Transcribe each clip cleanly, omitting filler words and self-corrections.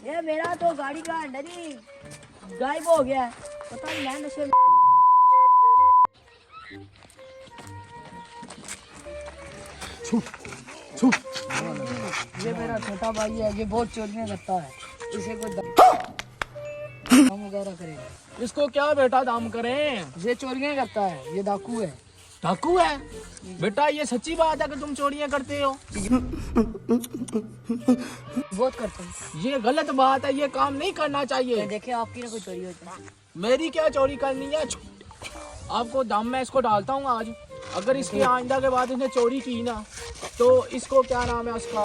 ये मेरा तो गाड़ी का अंडर ही गायब हो गया है, पता नहीं मैं नशे में। ये मेरा छोटा भाई है, ये बहुत चोरियां करता है, इसे कोई काम वगैरह करेगा। इसको क्या बेटा दाम करें? ये चोरियां करता है, ये डाकू है। डाकू है? बेटा ये सच्ची बात है कि तुम चोरियां करते हो? बहुत करते हैं। ये गलत बात है, ये काम नहीं करना चाहिए। देखे आपकी ना कोई चोरी हो जाए। मेरी क्या चोरी करनी है? आपको दाम में इसको डालता हूँ आज। अगर इसकी आइंदा के बाद इसने चोरी की ना तो इसको क्या नाम है उसका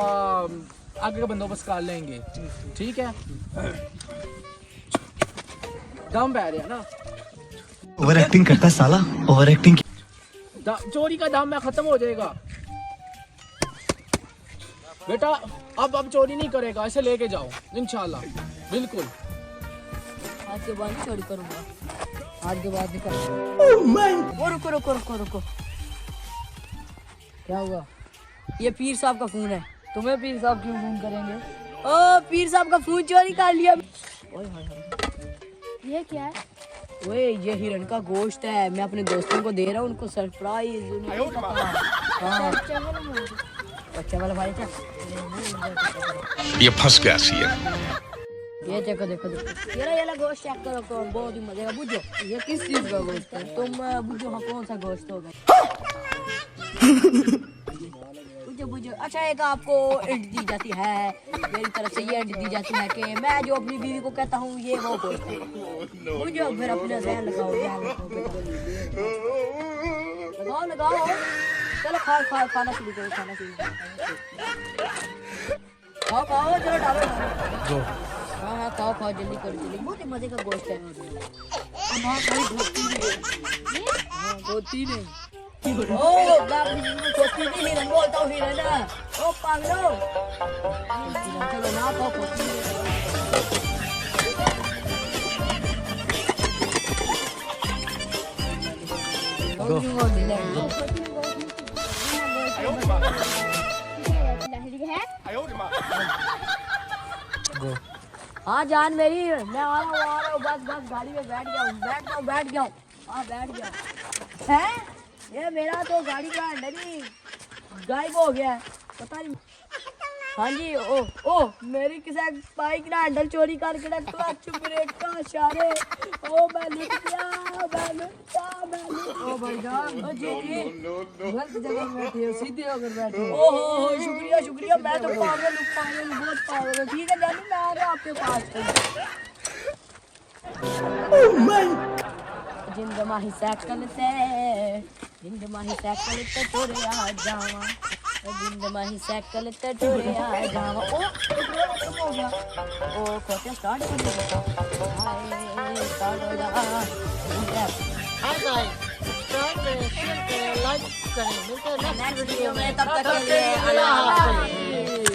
आगे का बंदोबस्त कर लेंगे। ठीक है, दम पै रहा ना। ओवर एक्टिंग करता है साला, ओवर एक्टिंग। चोरी का दाम में खत्म हो जाएगा बेटा। अब चोरी नहीं करेगा, इसे लेके जाओ इंशाल्लाह। बिल्कुल आज के बाद चोरी करूंगा, आज के बाद नहीं करूंगा। रुको रुको रुको रुको, क्या हुआ? ये पीर साहब का फोन है, तुम्हें पीर साहब क्यों फोन करेंगे? ओ पीर साहब का फोन चोरी कर लिया। ओए हाय हाय, ये क्या है? ओए ये हिरन का गोश्त है, मैं अपने दोस्तों को दे रहा हूँ, उनको सरप्राइज। हाँ बच्चा वाला भाई क्या? ये फंस गया सी है। ये देखो देखो देखो, ये ला गोश्त चेक करो, तो बहुत ही मजे का। बुझो ये किस चीज का गोश्त है? तुम बुझो हाँ कौन सा गोश्त होगा? बुझो बुझो। अच्छा एक आपको एंड दी जाती है मेरी तरफ से, ये एंड दी जाती है कि मैं जो अपनी बीवी को कहता हूँ ये वो गोश्त है। बुझो फिर अपने ध्यान लगाओ, लगाओ लगाओ। चलो खाओ खाओ, खाना शुरू करो, खाना शुरू करो। खाओ खाओ, चलो डालो। हाँ हाँ खाओ खाओ, जल्दी करो जल्दी। बहुत ही मजे का गोश्त है। हाँ कोई धोती नहीं, हाँ धोती नहीं। ओ धोती नहीं, हिरन बोलता हूँ, हिरन है। ओ पागलो, चलो ना खाओ धोती नहीं। हाँ जान मेरी, मैं आ रहा हूँ बस बस गाड़ी में बैठ गया हूँ, बैठ गया हूँ। हाँ बैठ गया है। ये मेरा तो गाड़ी का अंडर ही गायब हो गया है, पता नहीं। हाँ जी, ओ मेरी किसी बाइक ना हैंडल चोरी करके ना क्लच ब्रेक का इशारे। ओ मैं लुट गया, ओ भाई जान, ओ जी जी गलत जगह में बैठे हो, सीधे होकर बैठे हो। ओहो शुक्रिया शुक्रिया, मैं तो पागल हूँ, बहुत पागल हूँ। ठीक है जानू, मैं आ रहा हूँ आपके पास। जिंद माही साइकिल से, जिंद माही साइकिल पे तोरे आ जावा, जिंद माही साइकिल पे तोरे आ जावा। ओ हो गया, ओ खोटे स्टार्ट कर दे, हाय स्टार्ट हो जा। हाय गाइस, लाइक करें, मिलते हैं नेक्स्ट वीडियो में, तब तक के लिए अल्लाह हाफ़िज़।